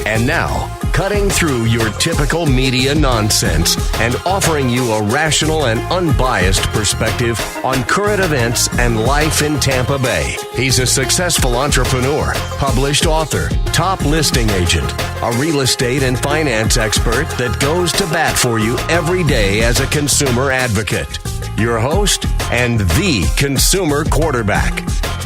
And now, cutting through your typical media nonsense and offering you a rational and unbiased perspective on current events and life in Tampa Bay. He's a successful entrepreneur, published author, top listing agent, a real estate and finance expert that goes to bat for you every day as a consumer advocate. Your host and the consumer quarterback,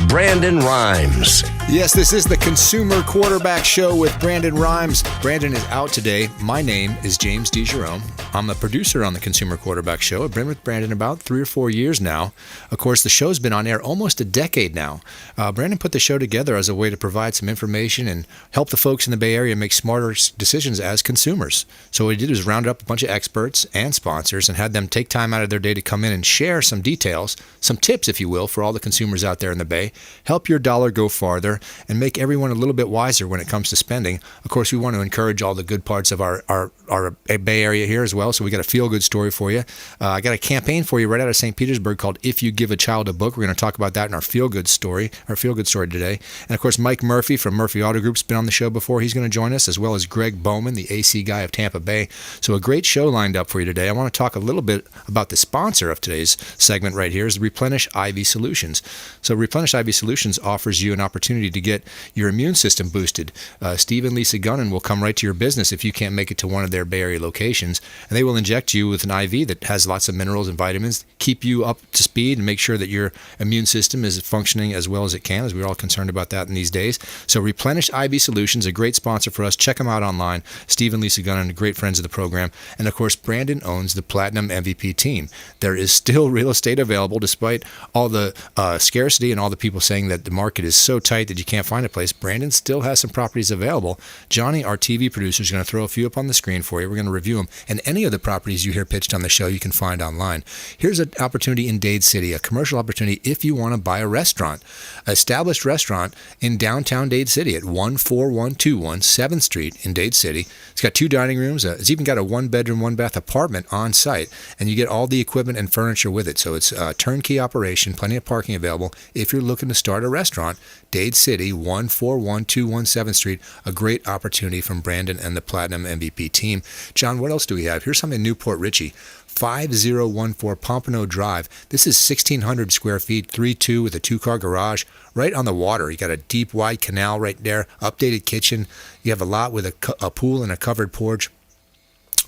Brandon Rhymes. Yes, this is the Consumer Quarterback Show with Brandon Rhymes. Brandon is out today. My name is James DeJerome. I'm a producer on the Consumer Quarterback Show. I've been with Brandon about 3 or 4 years now. Of course, the show's been on air almost a decade now. Brandon put the show together as a way to provide some information and help the folks in the Bay Area make smarter decisions as consumers. So what he did was round up a bunch of experts and sponsors and had them take time out of their day to come in and share some details, some tips, if you will, for all the consumers out there in the Bay. Help your dollar go farther and make everyone a little bit wiser when it comes to spending. Of course, we want to encourage all the good parts of our Bay Area here as well, so we got a feel-good story for you. I got a campaign for you right out of St. Petersburg called If You Give a Child a Book. We're going to talk about that in our feel-good story today. And of course, Mike Murphy from Murphy Auto Group's been on the show before. He's going to join us, as well as Greg Bowman, the AC guy of Tampa Bay. So a great show lined up for you today. I want to talk a little bit about the sponsor of today's segment right here is Replenish IV Solutions. So Replenish IV Solutions offers you an opportunity to get your immune system boosted. Steve and Lisa Gunnan will come right to your business if you can't make it to one of their Bay Area locations, and they will inject you with an IV that has lots of minerals and vitamins, keep you up to speed and make sure that your immune system is functioning as well as it can, as we're all concerned about that in these days. So Replenish IV Solutions, a great sponsor for us. Check them out online. Steve and Lisa Gunnan, great friends of the program. And of course, Brandon owns the Platinum MVP team. There is still real estate available despite all the scarcity and all the people saying that the market is so tight that you can't find a place. Brandon still has some properties available. Johnny, our TV producer, is going to throw a few up on the screen for you. We're going to review them. And any of the properties you hear pitched on the show, you can find online. Here's an opportunity in Dade City, a commercial opportunity if you want to buy a restaurant, an established restaurant in downtown Dade City at 14121 7th Street in Dade City. It's got 2 dining rooms. It's even got a 1-bedroom, 1-bath apartment on site, and you get all the equipment and furniture with it. So it's a turnkey operation, plenty of parking available. If you're looking to start a restaurant, Dade City, 14121 7th Street, a great opportunity from Brandon and the Platinum MVP team. John, what else do we have? Here's something in Newport Richey. 5014 Pompano Drive. This is 1,600 square feet, 3-2 with a 2-car garage right on the water. You got a deep, wide canal right there, updated kitchen. You have a lot with a pool and a covered porch.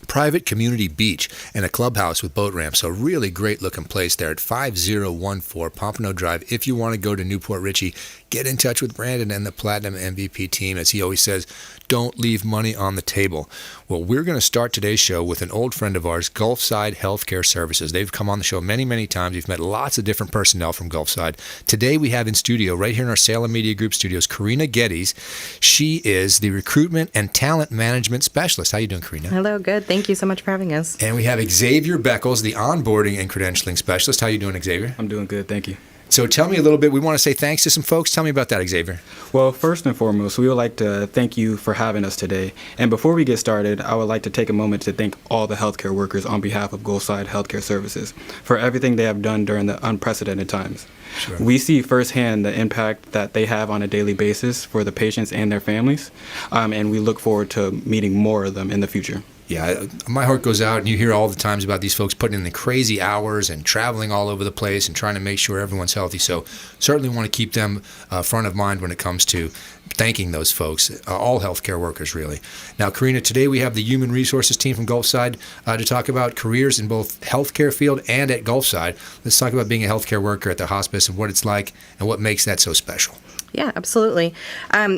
Private community beach and a clubhouse with boat ramps. So really great looking place there at 5014 Pompano Drive. If you want to go to Newport Richey, get in touch with Brandon and the Platinum MVP team. As he always says, don't leave money on the table. Well, we're going to start today's show with an old friend of ours, Gulfside Healthcare Services. They've come on the show many, many times. We've met lots of different personnel from Gulfside. Today we have in studio, right here in our Salem Media Group studios, CARINA GETTYS. She is the Recruitment and Talent Management Specialist. How you doing, CARINA? Hello, good. Thank you so much for having us. And we have XAVIER BECKLES, the Onboarding and Credentialing Specialist. How you doing, XAVIER? I'm doing good, thank you. So tell me a little bit. We want to say thanks to some folks. Tell me about that, XAVIER. Well, first and foremost, we would like to thank you for having us today. And before we get started, I would like to take a moment to thank all the healthcare workers on behalf of Gulfside Healthcare Services for everything they have done during the unprecedented times. Sure. We see firsthand the impact that they have on a daily basis for the patients and their families, and we look forward to meeting more of them in the future. Yeah, my heart goes out, and you hear all the times about these folks putting in the crazy hours and traveling all over the place and trying to make sure everyone's healthy. So certainly want to keep them front of mind when it comes to thanking those folks, all healthcare workers, really. Now, CARINA, today we have the Human Resources team from Gulfside to talk about careers in both healthcare field and at Gulfside. Let's talk about being a healthcare worker at the hospice and what it's like and what makes that so special. Yeah, absolutely.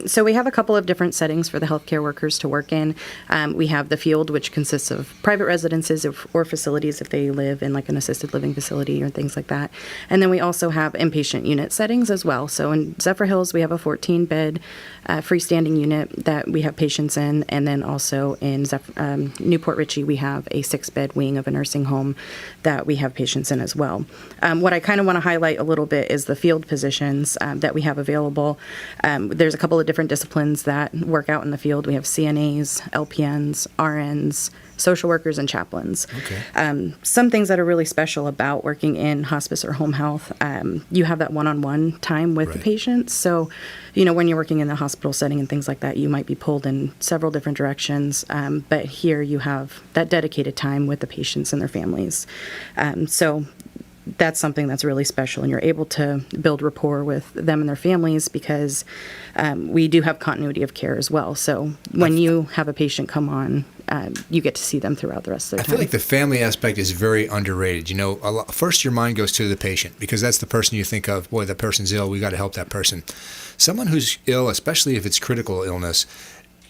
So we have a couple of different settings for the healthcare workers to work in. We have the field, which consists of private residences or facilities if they live in like an assisted living facility or things like that. And then we also have inpatient unit settings as well. So in Zephyr Hills, we have a 14-bed freestanding unit that we have patients in. And then also in Newport Richey, we have a 6-bed wing of a nursing home that we have patients in as well. What I kind of want to highlight a little bit is the field positions that we have available available. There's a couple of different disciplines that work out in the field. We have CNAs, LPNs, RNs, social workers, and chaplains. Okay. Some things that are really special about working in hospice or home health, you have that one-on-one time with the patients. So, when you're working in the hospital setting and things like that, you might be pulled in several different directions. But here you have that dedicated time with the patients and their families. So that's something that's really special, and you're able to build rapport with them and their families because we do have continuity of care as well. So when you have a patient come on, you get to see them throughout the rest of their time. I feel like the family aspect is very underrated. First your mind goes to the patient because that's the person you think of, boy, that person's ill, we got to help that person. Someone who's ill, especially if it's critical illness,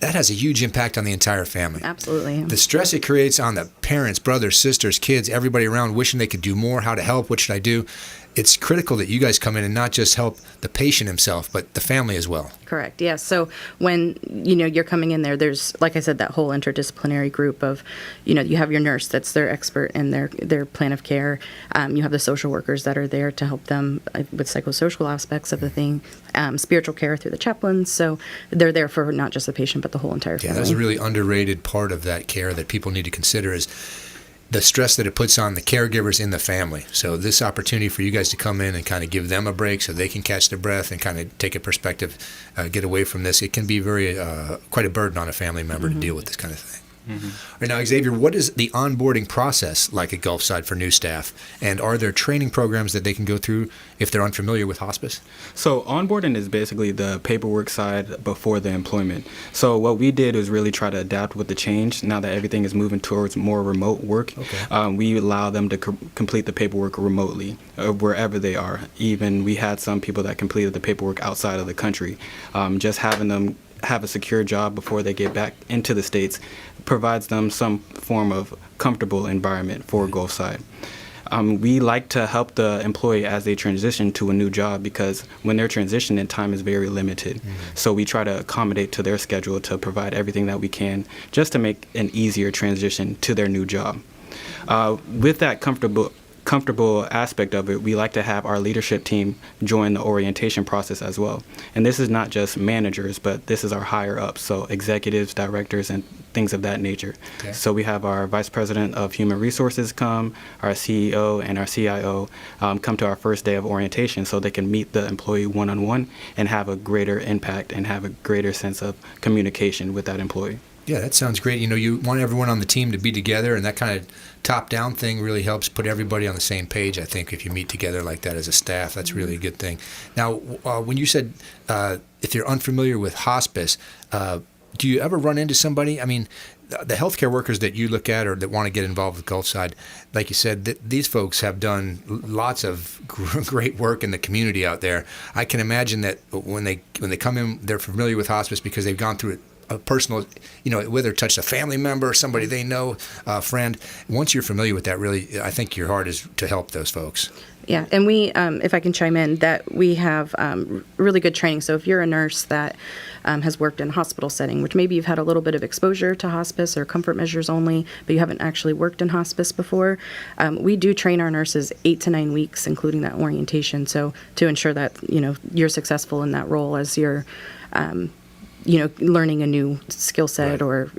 that has a huge impact on the entire family. Absolutely. The stress it creates on the parents, brothers, sisters, kids, everybody around wishing they could do more, how to help, what should I do? It's critical that you guys come in and not just help the patient himself, but the family as well. Correct. Yes. So when you're coming in there, there's, like I said, that whole interdisciplinary group of, you have your nurse that's their expert in their plan of care. You have the social workers that are there to help them with psychosocial aspects of the thing, spiritual care through the chaplains. So they're there for not just the patient, but the whole entire family. Yeah, that's a really underrated part of that care that people need to consider is the stress that it puts on the caregivers in the family. So this opportunity for you guys to come in and kind of give them a break so they can catch their breath and kind of take a perspective, get away from this. It can be quite a burden on a family member to deal with this kind of thing. All right, now, Xavier, what is the onboarding process like at Gulfside for new staff? And are there training programs that they can go through if they're unfamiliar with hospice? So onboarding is basically the paperwork side before the employment. So what we did was really try to adapt with the change. Now that everything is moving towards more remote work, we allow them to complete the paperwork remotely wherever they are. Even we had some people that completed the paperwork outside of the country. Just having them have a secure job before they get back into the States provides them some form of comfortable environment for Gulfside. We like to help the employee as they transition to a new job because when they're transitioning, time is very limited. So we try to accommodate to their schedule to provide everything that we can just to make an easier transition to their new job. With that comfortable aspect of it, we like to have our leadership team join the orientation process as well. And this is not just managers, but this is our higher ups, so executives, directors, and things of that nature. Okay. So we have our Vice President of Human Resources come, our CEO and our CIO come to our first day of orientation so they can meet the employee one-on-one and have a greater impact and have a greater sense of communication with that employee. Yeah, that sounds great. You want everyone on the team to be together, and that kind of top-down thing really helps put everybody on the same page, I think, if you meet together like that as a staff. That's really a good thing. Now, when you said if you're unfamiliar with hospice, do you ever run into somebody? I mean, the healthcare workers that you look at or that want to get involved with Gulfside, like you said, these folks have done lots of great work in the community out there. I can imagine that when they come in, they're familiar with hospice because they've gone through it. A personal, whether it touched a family member, somebody they know, a friend. Once you're familiar with that, really, I think your heart is to help those folks. Yeah, and we, if I can chime in, that we have really good training. So if you're a nurse that has worked in a hospital setting, which maybe you've had a little bit of exposure to hospice or comfort measures only, but you haven't actually worked in hospice before, we do train our nurses 8 to 9 weeks, including that orientation. So to ensure that, you're successful in that role as you're learning a new skill set or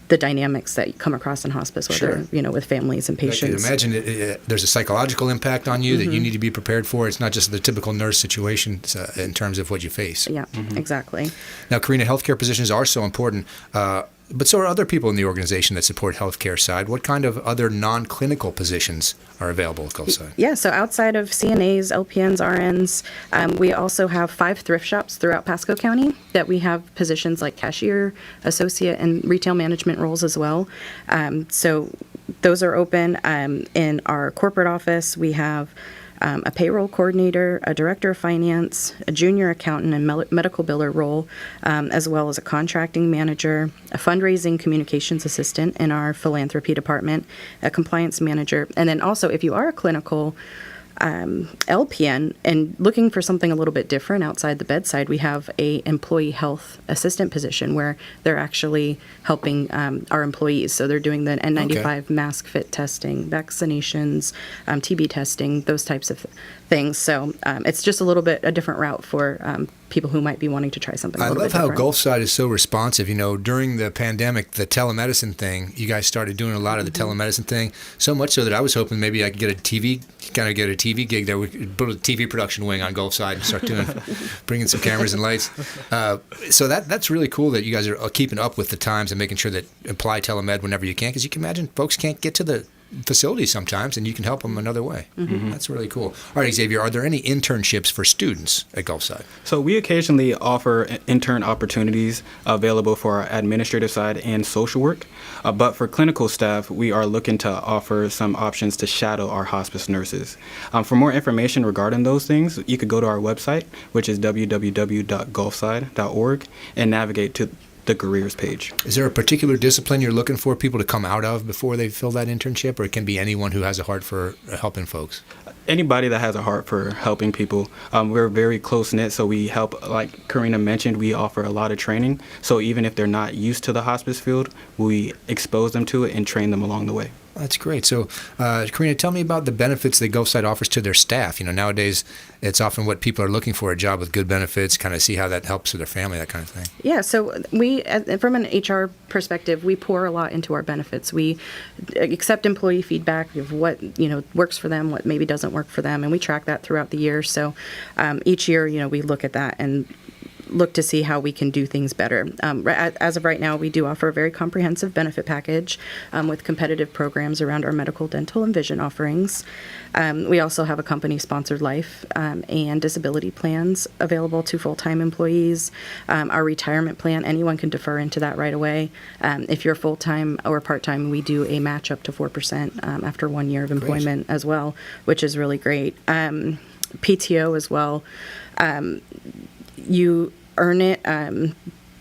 the dynamics that you come across in hospice, whether, with families and patients. I can imagine there's a psychological impact on you that you need to be prepared for. It's not just the typical nurse situation in terms of what you face. Yeah, exactly. Now, CARINA, healthcare positions are so important, but so are other people in the organization that support healthcare side. What kind of other non-clinical positions are available at Gulfside? Yeah, so outside of CNAs, LPNs, RNs, we also have 5 thrift shops throughout Pasco County that we have positions like cashier, associate, and retail management roles as well. So those are open. In our corporate office, we have a payroll coordinator, a director of finance, a junior accountant and medical biller role, as well as a contracting manager, a fundraising communications assistant in our philanthropy department, a compliance manager, and then also if you are a clinical LPN and looking for something a little bit different outside the bedside, we have a employee health assistant position where they're actually helping our employees. So they're doing the N95 mask fit testing, vaccinations, TB testing, those types of things. So it's just a little bit a different route for people who might be wanting to try something a I little love bit how different. Gulfside is so responsive. During the pandemic, the telemedicine thing, you guys started doing a lot of the telemedicine thing, so much so that I was hoping maybe I could get a TV gig there. We could build a TV production wing on Gulfside and start bringing some cameras and lights. So that's really cool that you guys are keeping up with the times and making sure that apply telemed whenever you can, because you can imagine folks can't get to the facilities sometimes, and you can help them another way. That's really cool. All right, Xavier, are there any internships for students at Gulfside? So we occasionally offer intern opportunities available for our administrative side and social work. But for clinical staff, we are looking to offer some options to shadow our hospice nurses. For more information regarding those things, you could go to our website, which is www.gulfside.org, and navigate to the careers page. Is there a particular discipline you're looking for people to come out of before they fill that internship, or it can be anyone who has a heart for helping folks? Anybody that has a heart for helping people. We're very close-knit, so we help, like CARINA mentioned, we offer a lot of training. So even if they're not used to the hospice field, we expose them to it and train them along the way. That's great. So, CARINA, tell me about the benefits that Gulfside offers to their staff. Nowadays, it's often what people are looking for, a job with good benefits, kind of see how that helps with their family, that kind of thing. Yeah, so we, from an HR perspective, we pour a lot into our benefits. We accept employee feedback of what, works for them, what maybe doesn't work for them, and we track that throughout the year. So each year, we look at that and look to see how we can do things better. As of right now, we do offer a very comprehensive benefit package with competitive programs around our medical, dental, and vision offerings. We also have a company-sponsored life and disability plans available to full-time employees. Our retirement plan, anyone can defer into that right away. If you're full-time or part-time, we do a match up to 4% after 1 year of employment as well, which is really great. PTO as well. You earn it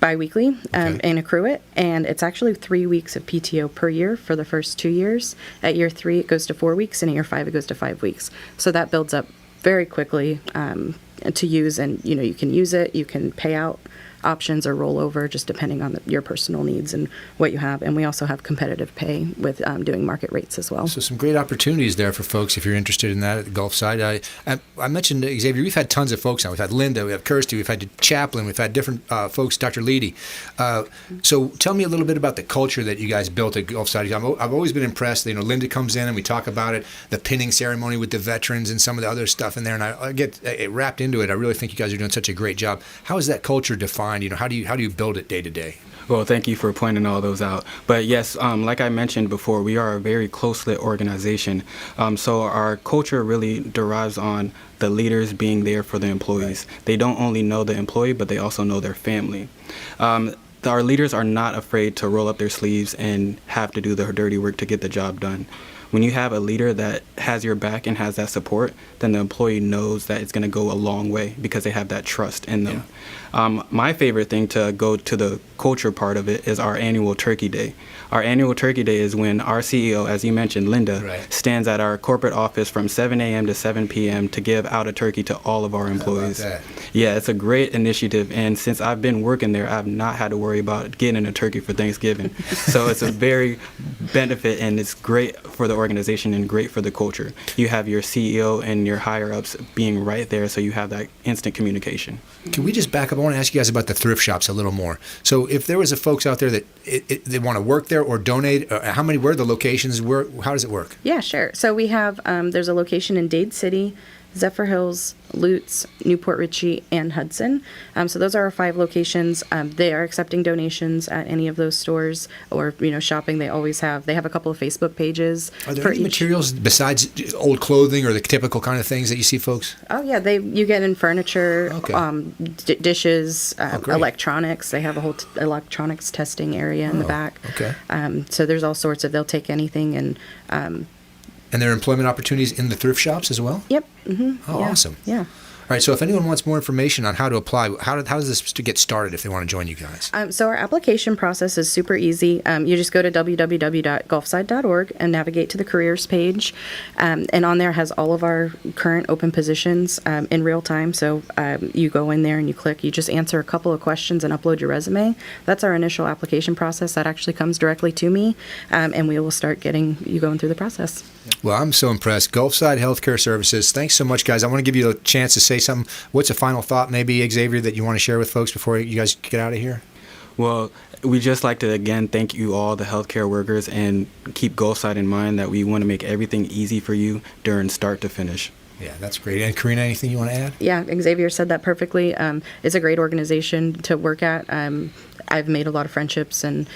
biweekly and accrue it, and it's actually 3 weeks of PTO per year for the first 2 years. At year 3, it goes to 4 weeks, and at year 5, it goes to 5 weeks. So that builds up very quickly to use, and you can use it. You can pay out options or roll over, just depending on your personal needs and what you have. And we also have competitive pay with doing market rates as well. So some great opportunities there for folks if you're interested in that at the Gulfside. I mentioned, Xavier, we've had tons of folks now. We've had Linda, we have Kirsty, we've had Chaplain, we've had different folks, Dr. Leedy. So tell me a little bit about the culture that you guys built at Gulfside. I've always been impressed. Linda comes in and we talk about it, the pinning ceremony with the veterans and some of the other stuff in there, and I get wrapped into it. I really think you guys are doing such a great job. How is that culture defined? How do you build it day to day? Well, thank you for pointing all those out. But yes, like I mentioned before, we are a very close-knit organization. So our culture really derives on the leaders being there for the employees. Right. They don't only know the employee, but they also know their family. Our leaders are not afraid to roll up their sleeves and have to do the dirty work to get the job done. When you have a leader that has your back and has that support, then the employee knows that it's going to go a long way because they have that trust in them. Yeah. My favorite thing to go to the culture part of it is our annual Turkey Day. Our annual Turkey Day is when our CEO, as you mentioned, Linda, stands at our corporate office from 7 a.m. to 7 p.m. to give out a turkey to all of our employees. How about that? Yeah, it's a great initiative, and since I've been working there, I've not had to worry about getting a turkey for Thanksgiving. So it's a very benefit, and it's great for the organization and great for the culture. You have your CEO and your higher-ups being right there, so you have that instant communication. Can we just back up? I want to ask you guys about the thrift shops a little more. So if there was a folks out there that they want to work there or donate, where are the locations? How does it work? Yeah, sure. So we have, there's a location in Dade City, Zephyr Hills, Lutz, Newport Richey, and Hudson. So those are our 5 locations. They are accepting donations at any of those stores or, shopping. They have a couple of Facebook pages. Are there any materials besides old clothing or the typical kind of things that you see folks? Oh, yeah. You get in furniture, dishes, electronics. They have a whole electronics testing area in the back. Okay. So there's all sorts of, they'll take anything and there are employment opportunities in the thrift shops as well? Yep. Mm-hmm. Oh, yeah. Awesome. Yeah. All right, so if anyone wants more information on how to apply, how does this to get started if they want to join you guys? So our application process is super easy. You just go to www.gulfside.org and navigate to the careers page. And on there has all of our current open positions in real time. So you go in there and you just answer a couple of questions and upload your resume. That's our initial application process. That actually comes directly to me, and we will start getting you going through the process. Well, I'm so impressed. Gulfside Healthcare Services, thanks so much, guys. I want to give you a chance to say something. What's a final thought, maybe, Xavier, that you want to share with folks before you guys get out of here? Well, we just like to, again, thank you all, the healthcare workers, and keep Gulfside in mind that we want to make everything easy for you during start to finish. Yeah, that's great. And Carina, anything you want to add? Yeah, Xavier said that perfectly. It's a great organization to work at. I've made a lot of friendships, and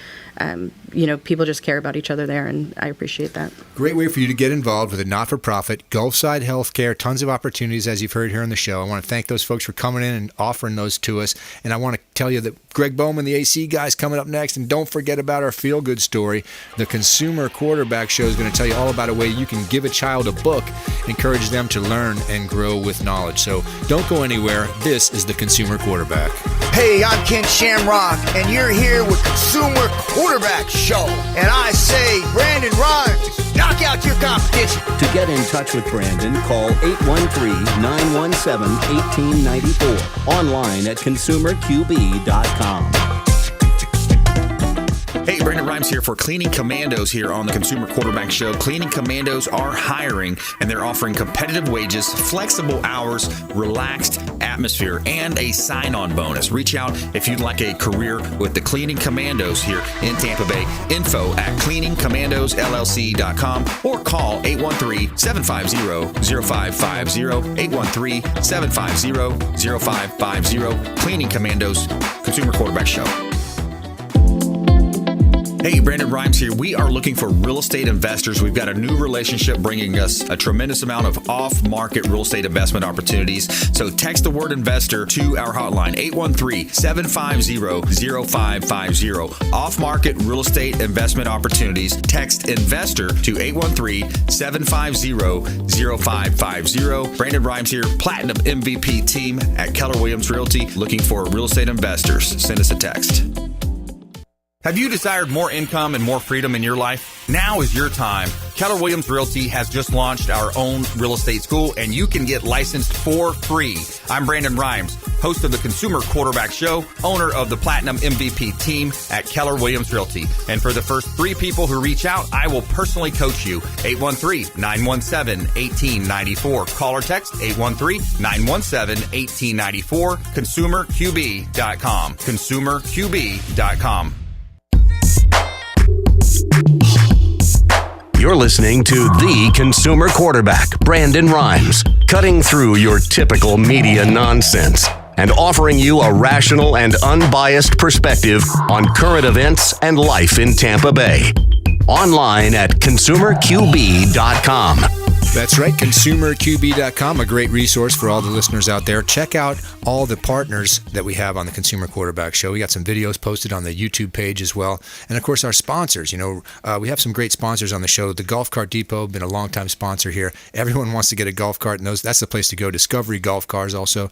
people just care about each other there, and I appreciate that. Great way for you to get involved with a not-for-profit, Gulfside Healthcare. Tons of opportunities, as you've heard here on the show. I want to thank those folks for coming in and offering those to us. And I want to tell you that Greg Bowman, the AC guy, is coming up next. And don't forget about our feel-good story. The Consumer Quarterback Show is going to tell you all about a way you can give a child a book, encourage them to learn and grow with knowledge. So don't go anywhere. This is the Consumer Quarterback. Hey, I'm Ken Shamrock, and you're here with Consumer Quarterback Show. And I say, Brandon Rhymes, knock out your competition. To get in touch with Brandon, call 813-917-1894. Online at consumerqb.com. Hey, Brandon Rhymes here for Cleaning Commandos here on the Consumer Quarterback Show. Cleaning Commandos are hiring, and they're offering competitive wages, flexible hours, relaxed atmosphere, and a sign-on bonus. Reach out if you'd like a career with the Cleaning Commandos here in Tampa Bay. Info at cleaningcommandosllc.com or call 813-750-0550, 813-750-0550. Cleaning Commandos, Consumer Quarterback Show. Hey, Brandon Rhymes here. We are looking for real estate investors. We've got a new relationship bringing us a tremendous amount of off-market real estate investment opportunities. So text the word investor to our hotline, 813-750-0550. Off-market real estate investment opportunities. Text investor to 813-750-0550. Brandon Rhymes here, Platinum MVP team at Keller Williams Realty, looking for real estate investors. Send us a text. Have you desired more income and more freedom in your life? Now is your time. Keller Williams Realty has just launched our own real estate school, and you can get licensed for free. I'm Brandon Rhymes, host of the Consumer Quarterback Show, owner of the Platinum MVP team at Keller Williams Realty. And for the first 3 people who reach out, I will personally coach you. 813-917-1894. Call or text 813-917-1894. ConsumerQB.com. ConsumerQB.com. You're listening to the Consumer Quarterback, Brandon Rhymes, cutting through your typical media nonsense and offering you a rational and unbiased perspective on current events and life in Tampa Bay. Online at consumerqb.com. That's right, consumerqb.com, a great resource for all the listeners out there. Check out all the partners that we have on the Consumer Quarterback Show. We got some videos posted on the YouTube page as well. And, of course, our sponsors. We have some great sponsors on the show. The Golf Cart Depot, been a long-time sponsor here. Everyone wants to get a golf cart, and that's the place to go. Discovery Golf Cars also.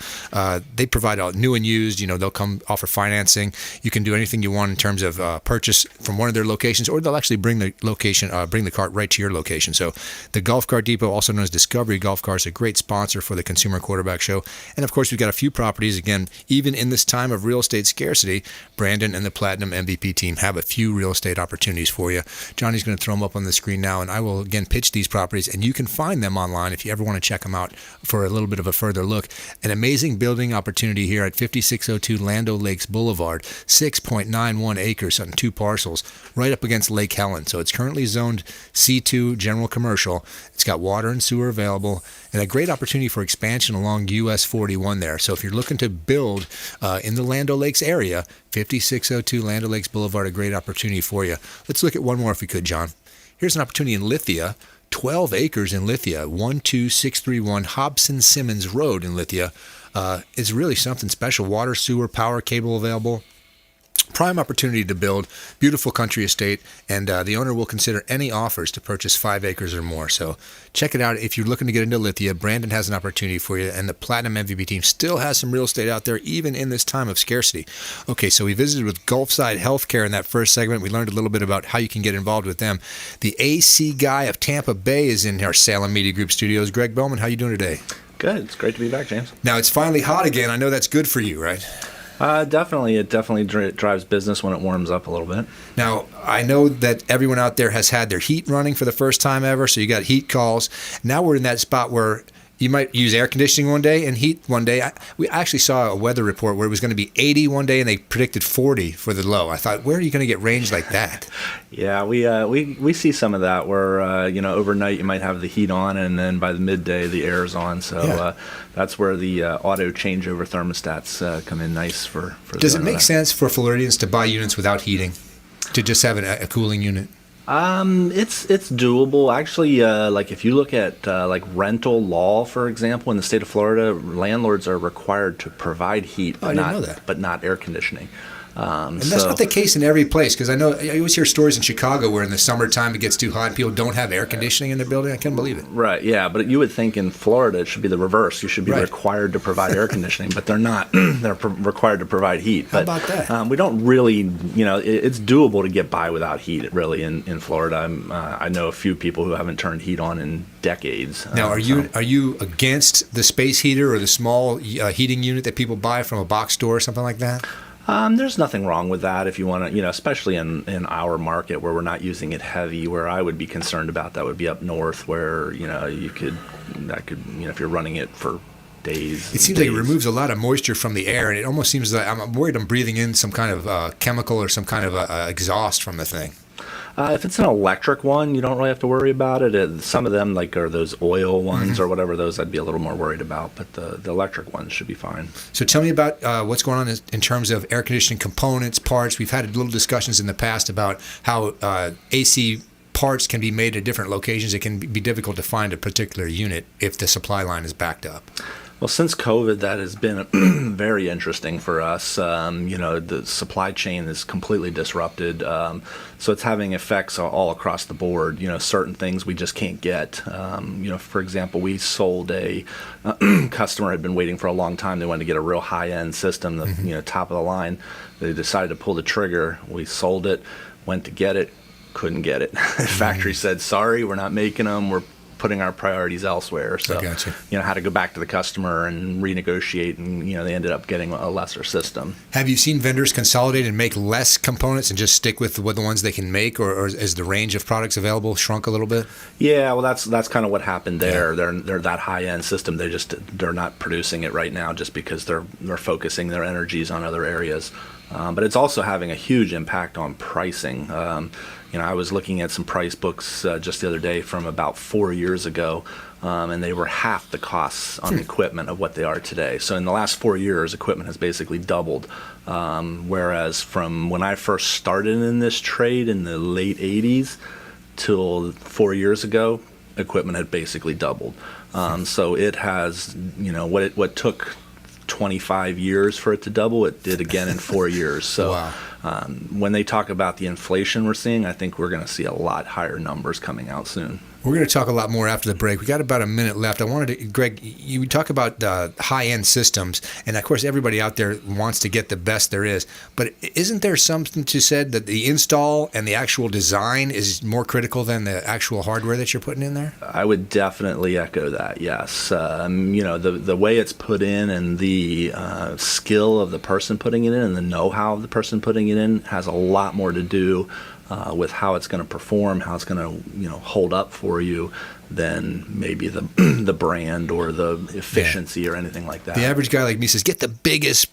They provide new and used. They'll come offer financing. You can do anything you want in terms of purchase from one of their locations, or they'll actually bring the cart right to your location. So the Golf Cart Depot, also known as Discovery Golf Cars, a great sponsor for the Consumer Quarterback Show. And of course, we've got a few properties. Again, even in this time of real estate scarcity, Brandon and the Platinum MVP team have a few real estate opportunities for you. Johnny's going to throw them up on the screen now, and I will again pitch these properties, and you can find them online if you ever want to check them out for a little bit of a further look. An amazing building opportunity here at 5602 Land O'Lakes Boulevard, 6.91 acres on 2 parcels, right up against Lake Helen. So it's currently zoned C2 General Commercial. It's got water and sewer available, and a great opportunity for expansion along US 41 there. So if you're looking to build in the Land O'Lakes area, 5602 Land O'Lakes Boulevard, a great opportunity for you. Let's look at one more if we could, John. Here's an opportunity in Lithia, 12 acres in Lithia, 12631 Hobson Simmons Road in Lithia. It's really something special. Water, sewer, power, cable available. Prime opportunity to build, beautiful country estate, and the owner will consider any offers to purchase 5 acres or more. So check it out. If you're looking to get into Lithia, Brandon has an opportunity for you, and the Platinum MVP team still has some real estate out there, even in this time of scarcity. Okay, so we visited with Gulfside Healthcare in that first segment. We learned a little bit about how you can get involved with them. The AC guy of Tampa Bay is in our Salem Media Group studios. Greg Bowman, how you doing today? Good. It's great to be back, James. Now, it's finally hot again. I know that's good for you, right? Definitely. It definitely drives business when it warms up a little bit. Now, I know that everyone out there has had their heat running for the first time ever, so you got heat calls. Now we're in that spot where You might use air conditioning one day and heat one day. We actually saw a weather report where it was going to be 80 one day and they predicted 40 for the low. I thought, where are you going to get range like that? Yeah, we see some of that where overnight you might have the heat on and then by the midday the air's on. So that's where the auto changeover thermostats come in nice for. Does it make sense for Floridians to buy units without heating, to just have a cooling unit? It's doable. Actually, like if you look at like rental law, for example, in the state of Florida, landlords are required to provide heat, but not air conditioning. And that's not the case in every place, because I know I always hear stories in Chicago where in the summertime it gets too hot and people don't have air conditioning in their building. I can't believe it. Right, yeah, but you would think in Florida it should be the reverse. You should be required to provide air conditioning, but they're not. They're required to provide heat. How about that? We don't really, it's doable to get by without heat, really, in Florida. I know a few people who haven't turned heat on in decades. Now, are you against the space heater or the small heating unit that people buy from a box store or something like that? There's nothing wrong with that if you want to, especially in our market where we're not using it heavy. Where I would be concerned about that would be up north, where if you're running it for days. It seems like it removes a lot of moisture from the air, and it almost seems like I'm worried I'm breathing in some kind of chemical or some kind of exhaust from the thing. If it's an electric one, you don't really have to worry about it. Some of them, like, are those oil ones or whatever, those I'd be a little more worried about. But the electric ones should be fine. So tell me about what's going on in terms of air conditioning components, parts. We've had little discussions in the past about how AC parts can be made at different locations. It can be difficult to find a particular unit if the supply line is backed up. Well, since COVID, that has been very interesting for us. The supply chain is completely disrupted, so it's having effects all across the board. Certain things we just can't get. For example, we sold a customer had been waiting for a long time. They wanted to get a real high-end system, top of the line. They decided to pull the trigger. We sold it, went to get it, couldn't get it. The factory said, "Sorry, we're not making them. We're putting our priorities elsewhere." So, had to go back to the customer and renegotiate, and they ended up getting a lesser system. Have you seen vendors consolidate and make less components and just stick with the ones they can make, or is the range of products available shrunk a little bit? Yeah, well, that's kind of what happened there. Yeah. They're that high end system. They're not producing it right now just because they're focusing their energies on other areas. But it's also having a huge impact on pricing. I was looking at some price books just the other day from about 4 years ago, and they were half the costs on equipment of what they are today. So in the last 4 years, equipment has basically doubled. Whereas from when I first started in this trade in the late 80s till 4 years ago, equipment had basically doubled. So it has, what took 25 years for it to double, it did again in 4 years. So wow. When they talk about the inflation we're seeing, I think we're going to see a lot higher numbers coming out soon. We're going to talk a lot more after the break. We got about a minute left. I wanted to, Greg, you talk about high-end systems, and of course everybody out there wants to get the best there is. But isn't there something to said that the install and the actual design is more critical than the actual hardware that you're putting in there? I would definitely echo that. Yes, the way it's put in and the skill of the person putting it in and the know-how of the person putting it in has a lot more to do with how it's going to perform, how it's going to hold up for you, than maybe the brand or the efficiency or anything like that. The average guy like me says, get the biggest,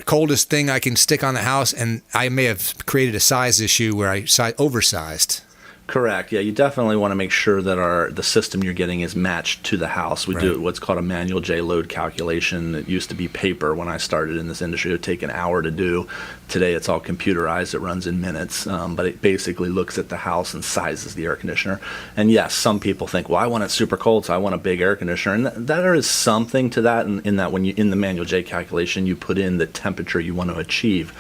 coldest thing I can stick on the house, and I may have created a size issue where I oversized. Correct. Yeah, you definitely want to make sure that the system you're getting is matched to the house. We do what's called a manual J load calculation. It used to be paper when I started in this industry. It would take an hour to do. Today it's all computerized. It runs in minutes, but it basically looks at the house and sizes the air conditioner. And yes, some people think, well, I want it super cold, so I want a big air conditioner. And there is something to that in that when you in the manual J calculation, you put in the temperature you want to achieve.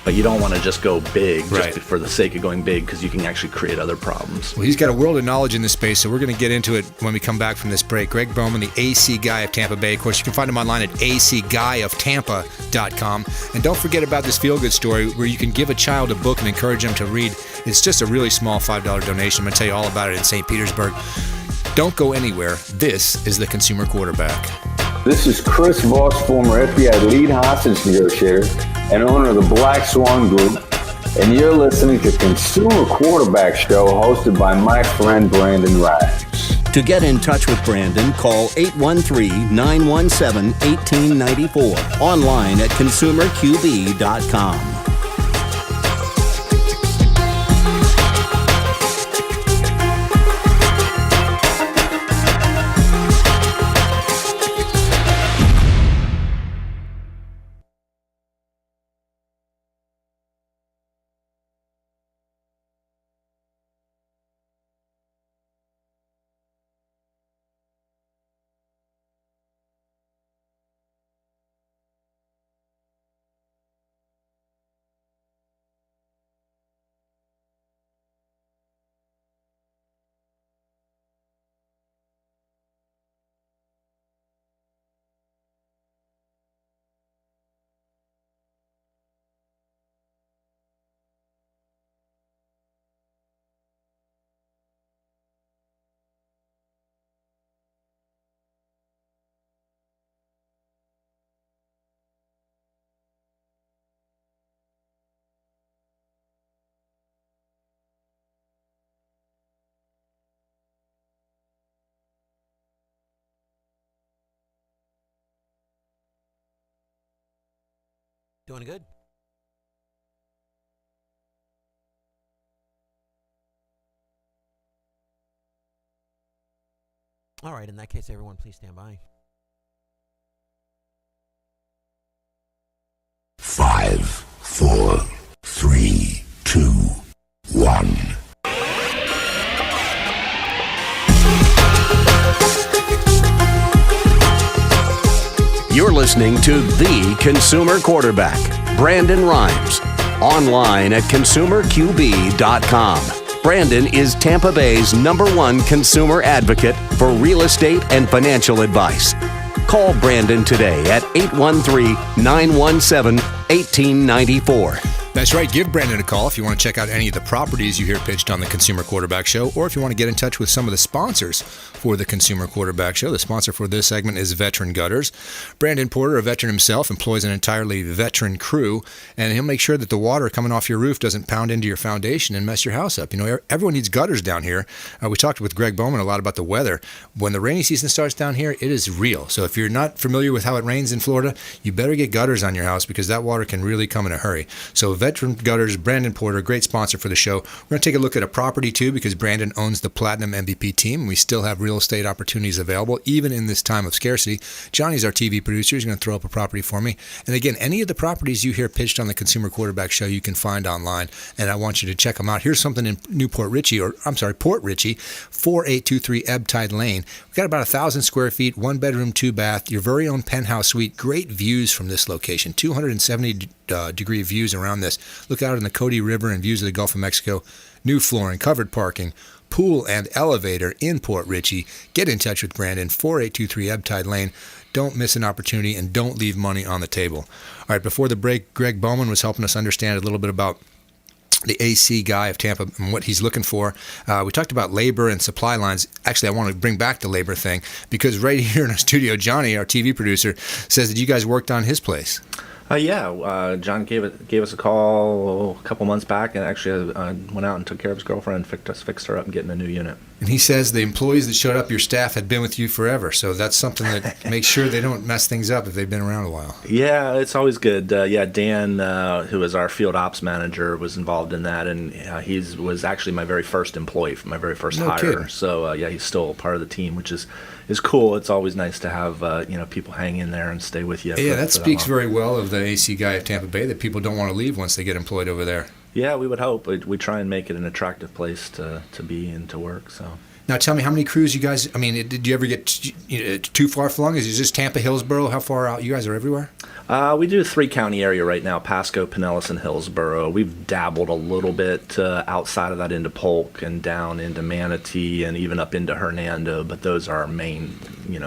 But you don't want to just go big just for the sake of going big, because you can actually create other problems. Well, he's got a world of knowledge in this space, so we're going to get into it when we come back from this break. Greg Bowman, the AC Guy of Tampa Bay. Of course, you can find him online at acguyoftampa.com. And don't forget about this feel-good story where you can give a child a book and encourage them to read. It's just a really small $5 donation. I'm going to tell you all about it in St. Petersburg. Don't go anywhere. This is the Consumer Quarterback. This is Chris Voss, former FBI lead hostage negotiator and owner of the Black Swan Group, and you're listening to Consumer Quarterback Show hosted by my friend Brandon Rhymes. To get in touch with Brandon, call 813-917-1894. Online at consumerqb.com. Doing good. All right, in that case, everyone, please stand by. 5, 4, 3, 2, 1. You're listening to The Consumer Quarterback, Brandon Rhymes, online at consumerqb.com. Brandon is Tampa Bay's #1 consumer advocate for real estate and financial advice. Call Brandon today at 813-917-1894. That's right. Give Brandon a call if you want to check out any of the properties you hear pitched on the Consumer Quarterback Show, or if you want to get in touch with some of the sponsors for the Consumer Quarterback Show. The sponsor for this segment is Veteran Gutters. Brandon Porter, a veteran himself, employs an entirely veteran crew, and he'll make sure that the water coming off your roof doesn't pound into your foundation and mess your house up. You know, everyone needs gutters down here. We talked with Greg Bowman a lot about the weather. When the rainy season starts down here, it is real. So if you're not familiar with how it rains in Florida, you better get gutters on your house because that water can really come in a hurry. So Veteran Gutters, Brandon Porter, great sponsor for the show. We're going to take a look at a property too because Brandon owns the Platinum MVP team, and we still have real estate opportunities available even in this time of scarcity. Johnny's our TV producer. He's going to throw up a property for me. And again, any of the properties you hear pitched on the Consumer Quarterback Show you can find online, and I want you to check them out. Here's something in Port Richey, 4823 Ebb Tide Lane. We've got about 1,000 square feet, 1 bedroom, 2 bath, your very own penthouse suite. Great views from this location, 270 degree views around this. Look out in the Cody River and views of the Gulf of Mexico. New flooring, covered parking, pool and elevator in Port Richey. Get in touch with Brandon, 4823 Ebb Tide Lane. Don't miss an opportunity and don't leave money on the table. All right, before the break, Greg Bowman was helping us understand a little bit about the AC guy of Tampa and what he's looking for. We talked about labor and supply lines. Actually, I want to bring back the labor thing because right here in our studio, Johnny, our TV producer, says that you guys worked on his place. John gave us a call a couple months back and actually went out and took care of his girlfriend and fixed her up and getting a new unit. And he says the employees that showed up, your staff, had been with you forever. So that's something that makes sure they don't mess things up if they've been around a while. Yeah, it's always good. Dan, who is our field ops manager, was involved in that, and he was actually my very first employee, my very first hire. Kidding. So he's still part of the team, which is cool. It's always nice to have people hang in there and stay with you. Yeah, that speaks very well of the AC guy of Tampa Bay, that people don't want to leave once they get employed over there. Yeah, we would hope. We try and make it an attractive place to be and to work. So. Now, tell me, how many crews you guys, did you ever get too far flung? Is it just Tampa, Hillsborough? How far out? You guys are everywhere? We do a 3-county area right now, Pasco, Pinellas, and Hillsborough. We've dabbled a little bit outside of that into Polk and down into Manatee and even up into Hernando, but those are our main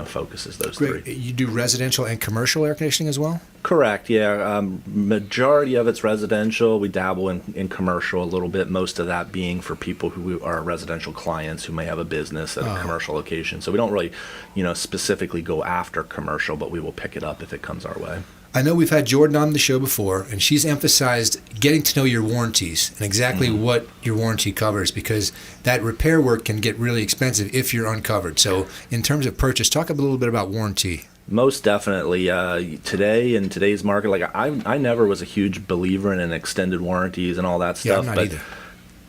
focuses, those Great. 3. You do residential and commercial air conditioning as well? Correct, yeah. Majority of it's residential. We dabble in commercial a little bit, most of that being for people who are residential clients who may have a business at a commercial location. So we don't really, specifically go after commercial, but we will pick it up if it comes our way. I know we've had Jordan on the show before, and she's emphasized getting to know your warranties and exactly what your warranty covers, because that repair work can get really expensive if you're uncovered. So in terms of purchase, talk a little bit about warranty. Most definitely. Today, in today's market, like I never was a huge believer in extended warranties and all that stuff. Yeah, I'm not either.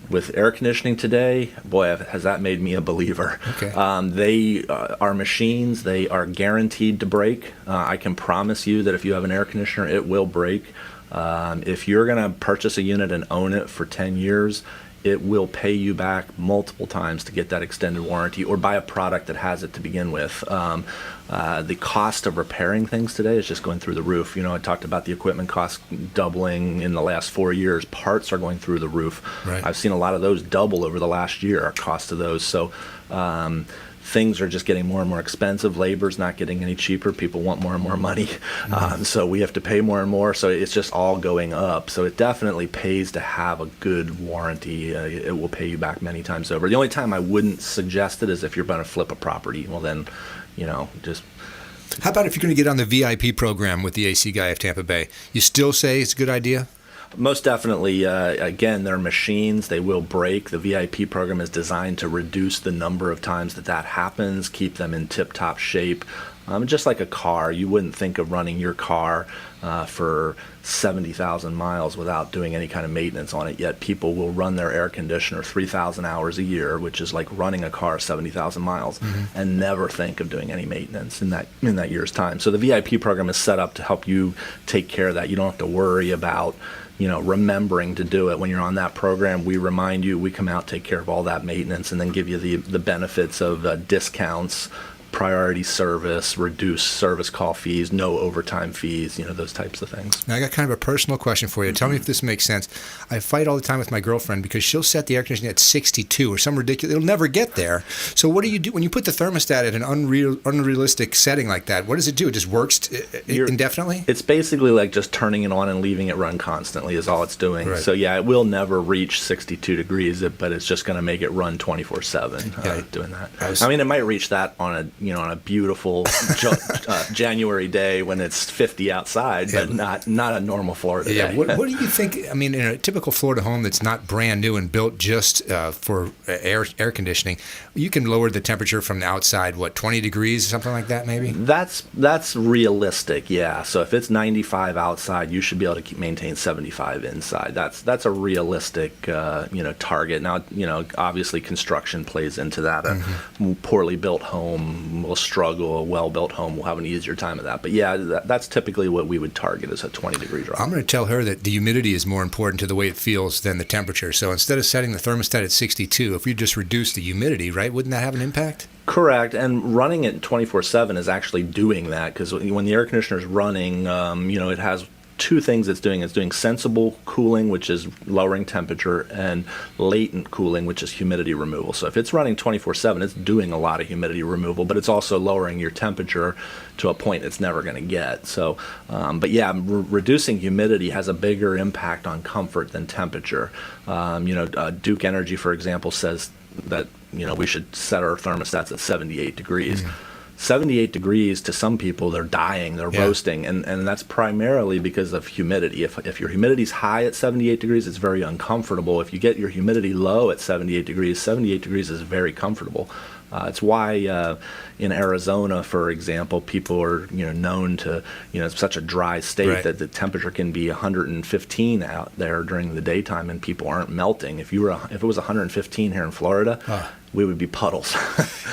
With air conditioning today, boy, has that made me a believer. Okay. They are machines. They are guaranteed to break. I can promise you that if you have an air conditioner, it will break. If you're going to purchase a unit and own it for 10 years, it will pay you back multiple times to get that extended warranty or buy a product that has it to begin with. The cost of repairing things today is just going through the roof. You know, I talked about the equipment costs doubling in the last 4 years. Parts are going through the roof. Right. I've seen a lot of those double over the last year, our cost of those. So things are just getting more and more expensive. Labor's not getting any cheaper. People want more and more money. So we have to pay more and more. So it's just all going up. So it definitely pays to have a good warranty. It will pay you back many times over. The only time I wouldn't suggest it is if you're going to flip a property. Well, then, you know, just... How about if you're going to get on the VIP program with the AC guy of Tampa Bay? You still say it's a good idea? Most definitely. Again, they're machines. They will break. The VIP program is designed to reduce the number of times that happens, keep them in tip-top shape. Just like a car, you wouldn't think of running your car for 70,000 miles without doing any kind of maintenance on it, yet people will run their air conditioner 3,000 hours a year, which is like running a car 70,000 miles, and never think of doing any maintenance in that year's time. So the VIP program is set up to help you take care of that. You don't have to worry about, you know, remembering to do it. When you're on that program, we remind you, we come out, take care of all that maintenance, and then give you the benefits of discounts, priority service, reduced service call fees, no overtime fees, you know, those types of things. Now, I got kind of a personal question for you. Tell me if this makes sense. I fight all the time with my girlfriend because she'll set the air conditioning at 62 or some ridiculous, it'll never get there. So what do you do when you put the thermostat at an unrealistic setting like that? What does it do? It just works indefinitely? It's basically like just turning it on and leaving it run constantly is all it's doing. Right. So yeah, it will never reach 62 degrees, but it's just going to make it run 24/7 doing that. I mean, it might reach that on a beautiful January day when it's 50 outside, but not a normal Florida day. What do you think? I mean, in a typical Florida home that's not brand new and built just for air conditioning, you can lower the temperature from the outside, 20 degrees, something like that, maybe? That's realistic, yeah. So if it's 95 outside, you should be able to maintain 75 inside. That's a realistic target. Now, obviously construction plays into that. A poorly built home will struggle. A well-built home will have an easier time of that. But yeah, that's typically what we would target is a 20-degree drop. I'm going to tell her that the humidity is more important to the way it feels than the temperature. So instead of setting the thermostat at 62, if you just reduce the humidity, right, wouldn't that have an impact? Correct, and running it 24/7 is actually doing that, because when the air conditioner is running, it has two things it's doing. It's doing sensible cooling, which is lowering temperature, and latent cooling, which is humidity removal. So if it's running 24/7, it's doing a lot of humidity removal, but it's also lowering your temperature to a point it's never going to get. So, reducing humidity has a bigger impact on comfort than temperature. Duke Energy, for example, says that we should set our thermostats at 78 degrees. 78 degrees, to some people, they're dying, they're roasting, and that's primarily because of humidity. If your humidity's high at 78 degrees, it's very uncomfortable. If you get your humidity low at 78 degrees is very comfortable. It's why in Arizona, for example, people are known to it's such a dry state that the temperature can be 115 out there during the daytime, and people aren't melting. If it was 115 here in Florida, we would be puddles.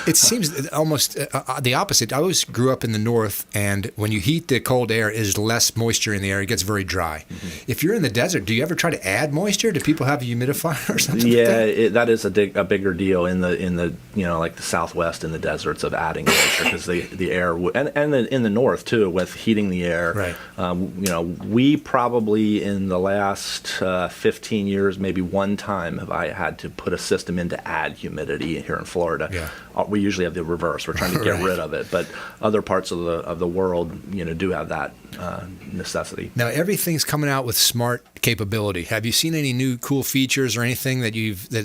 It seems almost the opposite. I always grew up in the north, and when you heat the cold air, there's less moisture in the air. It gets very dry. If you're in the desert, do you ever try to add moisture? Do people have a humidifier or something? Yeah, that is a bigger deal in the like the Southwest, in the deserts, of adding moisture, because the air and in the north too, with heating the air. Right. We probably in the last 15 years, maybe one time have I had to put a system in to add humidity here in Florida. We usually have the reverse. We're trying to get rid of it, but other parts of the world do have that necessity. Now everything's coming out with smart capability. Have you seen any new cool features or anything that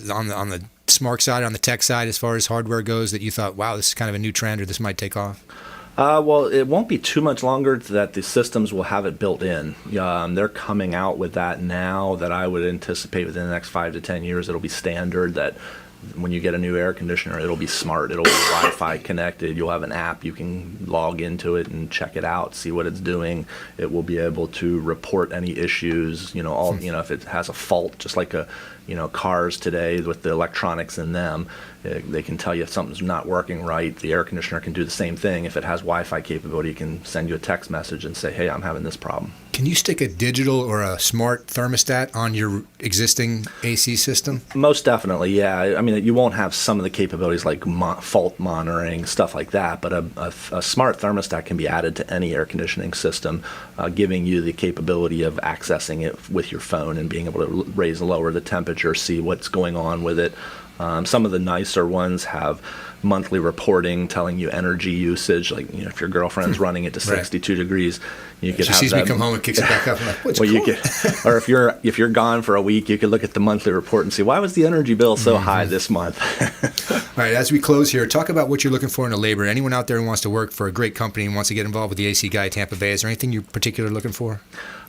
on the smart side, on the tech side, as far as hardware goes, that you thought, wow, this is kind of a new trend, or this might take off? Well, it won't be too much longer that the systems will have it built in. They're coming out with that now that I would anticipate within the next 5 to 10 years it'll be standard that when you get a new air conditioner, it'll be smart. It'll be Wi-Fi connected. You'll have an app. You can log into it and check it out, see what it's doing. It will be able to report any issues, if it has a fault, just like cars today with the electronics in them. They can tell you if something's not working right. The air conditioner can do the same thing. If it has Wi-Fi capability, it can send you a text message and say, hey, I'm having this problem. Can you stick a digital or a smart thermostat on your existing AC system? Most definitely, yeah. I mean, you won't have some of the capabilities like fault monitoring, stuff like that, but a smart thermostat can be added to any air conditioning system, giving you the capability of accessing it with your phone and being able to raise and lower the temperature, see what's going on with it. Some of the nicer ones have monthly reporting telling you energy usage. Like, if your girlfriend's running it to 62 degrees, you could she have sees that. me come home and kicks it back up. I'm like, what's well, going you could, or if you're gone for a week, you could look at the monthly report and see, why was the energy bill so high this month? All right, as we close here, talk about what you're looking for in a labor. Anyone out there who wants to work for a great company and wants to get involved with the AC Guy Tampa Bay, is there anything you're particularly looking for?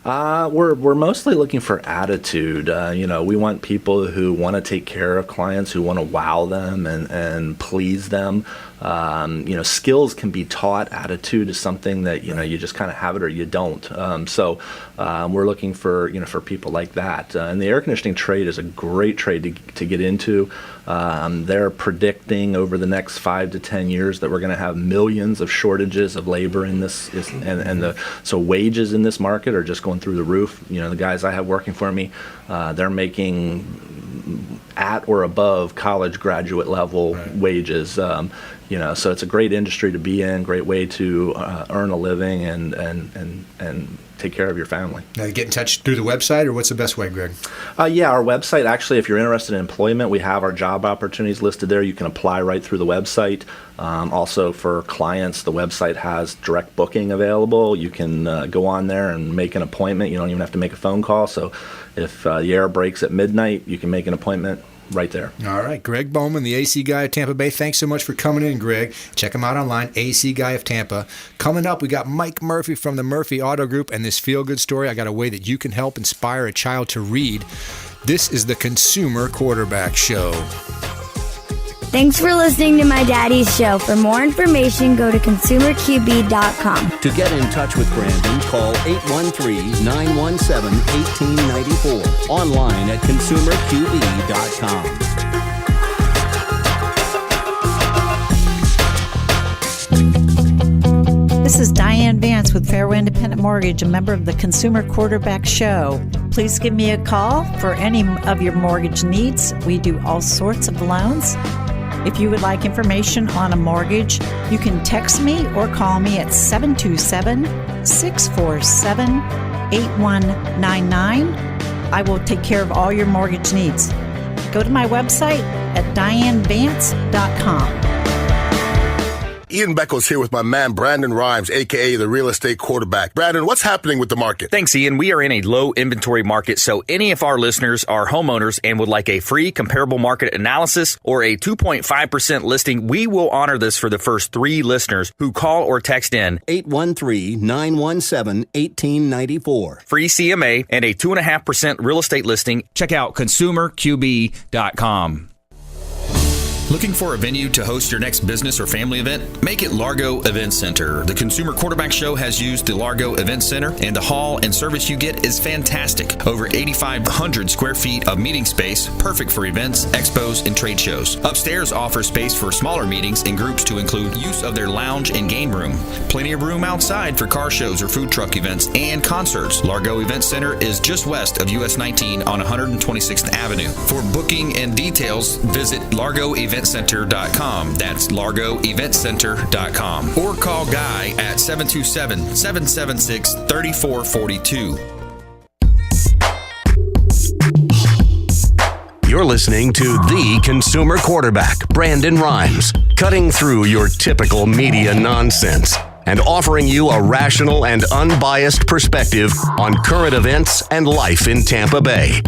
We're mostly looking for attitude. We want people who want to take care of clients, who want to wow them and please them. Skills can be taught. Attitude is something that you just kind of have it or you don't. So we're looking for people like that. And the air conditioning trade is a great trade to get into. They're predicting over the next 5 to 10 years that we're going to have millions of shortages of labor in this, so wages in this market are just going through the roof. The guys I have working for me, they're making at or above college graduate level wages. So it's a great industry to be in, great way to earn a living and take care of your family. Now, get in touch through the website, or what's the best way, Greg? Yeah, our website, actually, if you're interested in employment, we have our job opportunities listed there. You can apply right through the website. Also, for clients, the website has direct booking available. You can go on there and make an appointment. You don't even have to make a phone call. So if the air breaks at midnight, you can make an appointment right there. All right. Greg Bowman, the AC Guy of Tampa Bay. Thanks so much for coming in, Greg. Check him out online, AC Guy of Tampa. Coming up, we got Mike Murphy from the Murphy Auto Group and this feel-good story. I got a way that you can help inspire a child to read. This is the Consumer Quarterback Show. Thanks for listening to my daddy's show. For more information, go to consumerqb.com. To get in touch with Brandon, call 813-917-1894. Online at consumerqb.com. This is Diane Vance with Fairway Independent Mortgage, a member of the Consumer Quarterback Show. Please give me a call for any of your mortgage needs. We do all sorts of loans. If you would like information on a mortgage, you can text me or call me at 727-647-8199. I will take care of all your mortgage needs. Go to my website at dianevance.com. Ian Beckles here with my man Brandon Rhymes, a.k.a. the real estate quarterback. Brandon, what's happening with the market? Thanks, Ian. We are in a low inventory market, so any of our listeners are homeowners and would like a free comparable market analysis or a 2.5% listing, we will honor this for the first 3 listeners who call or text in 813-917-1894. Free CMA and a 2.5% real estate listing. Check out consumerqb.com. Looking for a venue to host your next business or family event? Make it Largo Event Center. The Consumer Quarterback Show has used the Largo Event Center, and the hall and service you get is fantastic. Over 8,500 square feet of meeting space, perfect for events, expos, and trade shows. Upstairs offers space for smaller meetings and groups to include use of their lounge and game room. Plenty of room outside for car shows or food truck events and concerts. Largo Event Center is just west of US 19 on 126th Avenue. For booking and details, visit largoeventcenter.com. That's largoeventcenter.com. Or call Guy at 727-776-3442. You're listening to the Consumer Quarterback, Brandon Rhymes, cutting through your typical media nonsense and offering you a rational and unbiased perspective on current events and life in Tampa Bay.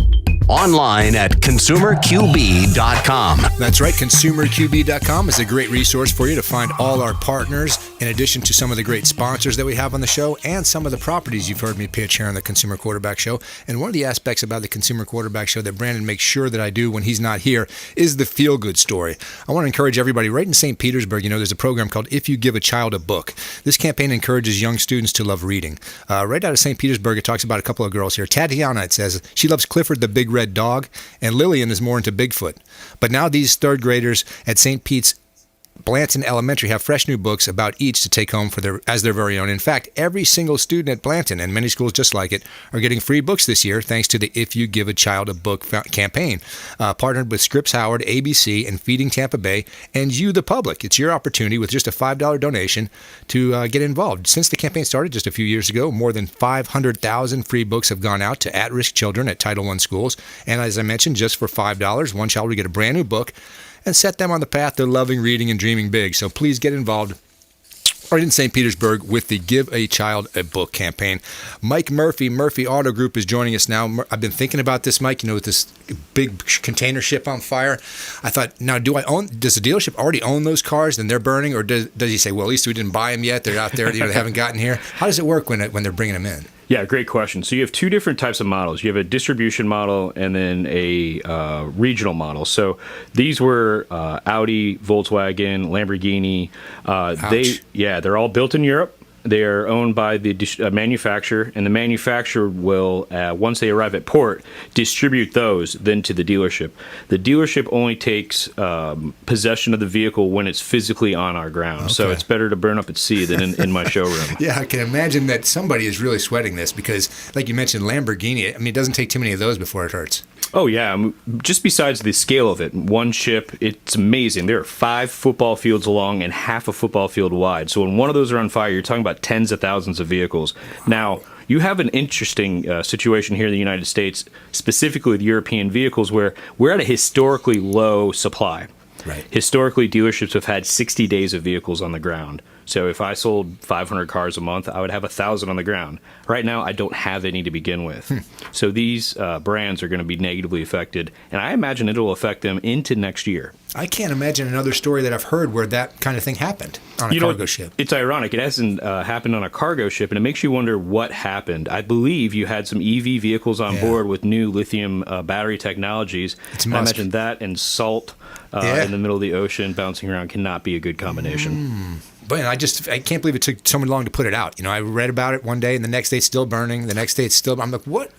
Online at consumerqb.com. That's right. ConsumerQB.com is a great resource for you to find all our partners, in addition to some of the great sponsors that we have on the show and some of the properties you've heard me pitch here on the Consumer Quarterback Show. And one of the aspects about the Consumer Quarterback Show that Brandon makes sure that I do when he's not here is the feel-good story. I want to encourage everybody right in St. Petersburg, there's a program called If You Give a Child a Book. This campaign encourages young students to love reading. Right out of St. Petersburg, it talks about a couple of girls here. Tatiana, it says, she loves Clifford the Big Red Dog, and Lillian is more into Bigfoot. But now these third graders at St. Pete's Blanton Elementary have fresh new books about each to take home as their very own. In fact, every single student at Blanton and many schools just like it are getting free books this year thanks to the If You Give a Child a Book campaign, partnered with Scripps Howard, ABC, and Feeding Tampa Bay, and you, the public. It's your opportunity with just a $5 donation to get involved. Since the campaign started just a few years ago, more than 500,000 free books have gone out to at-risk children at Title I schools. And as I mentioned, just for $5, one child will get a brand new book and set them on the path to loving, reading, and dreaming big. So please get involved right in St. Petersburg with the Give a Child a Book campaign. Mike Murphy Auto Group is joining us now. I've been thinking about this, Mike, with this big container ship on fire. I thought, now, does the dealership already own those cars and they're burning? Or does he say, well, at least we didn't buy them yet. They're out there, they haven't gotten here. How does it work when they're bringing them in? Yeah, great question. So you have two different types of models. You have a distribution model and then a regional model. So these were Audi, Volkswagen, Lamborghini. They're all built in Europe. They are owned by the manufacturer, and the manufacturer will, once they arrive at port, distribute those then to the dealership. The dealership only takes possession of the vehicle when it's physically on our ground. Okay. So it's better to burn up at sea than in my showroom. Yeah, I can imagine that somebody is really sweating this because, like you mentioned, Lamborghini, it doesn't take too many of those before it hurts. Oh, yeah. Just besides the scale of it, one ship, it's amazing. There are 5 football fields long and half a football field wide. So when one of those are on fire, you're talking about tens of thousands of vehicles. Now, you have an interesting situation here in the United States, specifically with European vehicles, where we're at a historically low supply. Right. Historically, dealerships have had 60 days of vehicles on the ground. So if I sold 500 cars a month, I would have 1,000 on the ground. Right now, I don't have any to begin with. So these brands are going to be negatively affected, and I imagine it will affect them into next year. I can't imagine another story that I've heard where that kind of thing happened on a cargo ship. It's ironic. It hasn't happened on a cargo ship, and it makes you wonder what happened. I believe you had some EV vehicles on board with new lithium battery technologies. I imagine that and salt in the middle of the ocean bouncing around cannot be a good combination. But I can't believe it took so long to put it out. I read about it one day, and the next day it's still burning. The next day it's still. I'm like, what?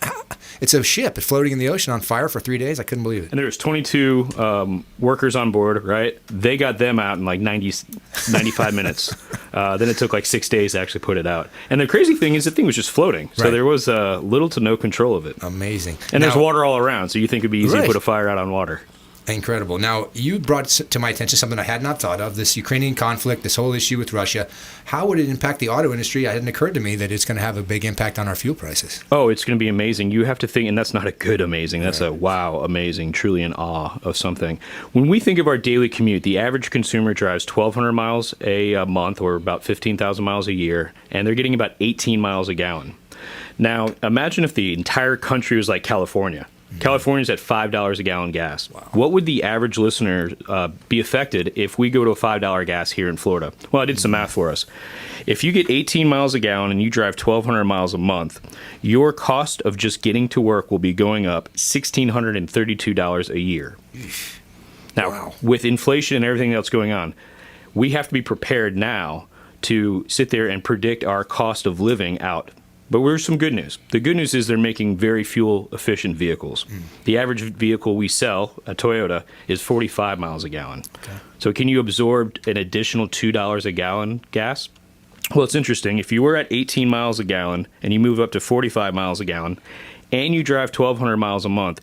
It's a ship. It's floating in the ocean on fire for 3 days. I couldn't believe it. And there's 22 workers on board, right? They got them out in like 95 minutes. Then it took like 6 days to actually put it out. And the crazy thing is the thing was just floating. So there was little to no control of it. Amazing. And there's water all around, so you think it'd be easy to put a fire out on water. Incredible. Now, you brought to my attention something I had not thought of, this Ukrainian conflict, this whole issue with Russia. How would it impact the auto industry? It hadn't occurred to me that it's going to have a big impact on our fuel prices. Oh, it's going to be amazing. You have to think, and that's not a good amazing. That's a wow amazing, truly in awe of something. When we think of our daily commute, the average consumer drives 1,200 miles a month, or about 15,000 miles a year, and they're getting about 18 miles a gallon. Now, imagine if the entire country was like California. California's at $5 a gallon gas. Wow. What would the average listener be affected if we go to a $5 gas here in Florida? Well, I did some math for us. If you get 18 miles a gallon and you drive 1,200 miles a month, your cost of just getting to work will be going up $1,632 a year. Now, with inflation and everything else going on, we have to be prepared now to sit there and predict our cost of living out. But there's some good news. The good news is they're making very fuel-efficient vehicles. The average vehicle we sell, a Toyota, is 45 miles a gallon. Okay. So can you absorb an additional $2 a gallon gas? Well, it's interesting. If you were at 18 miles a gallon and you move up to 45 miles a gallon and you drive 1,200 miles a month,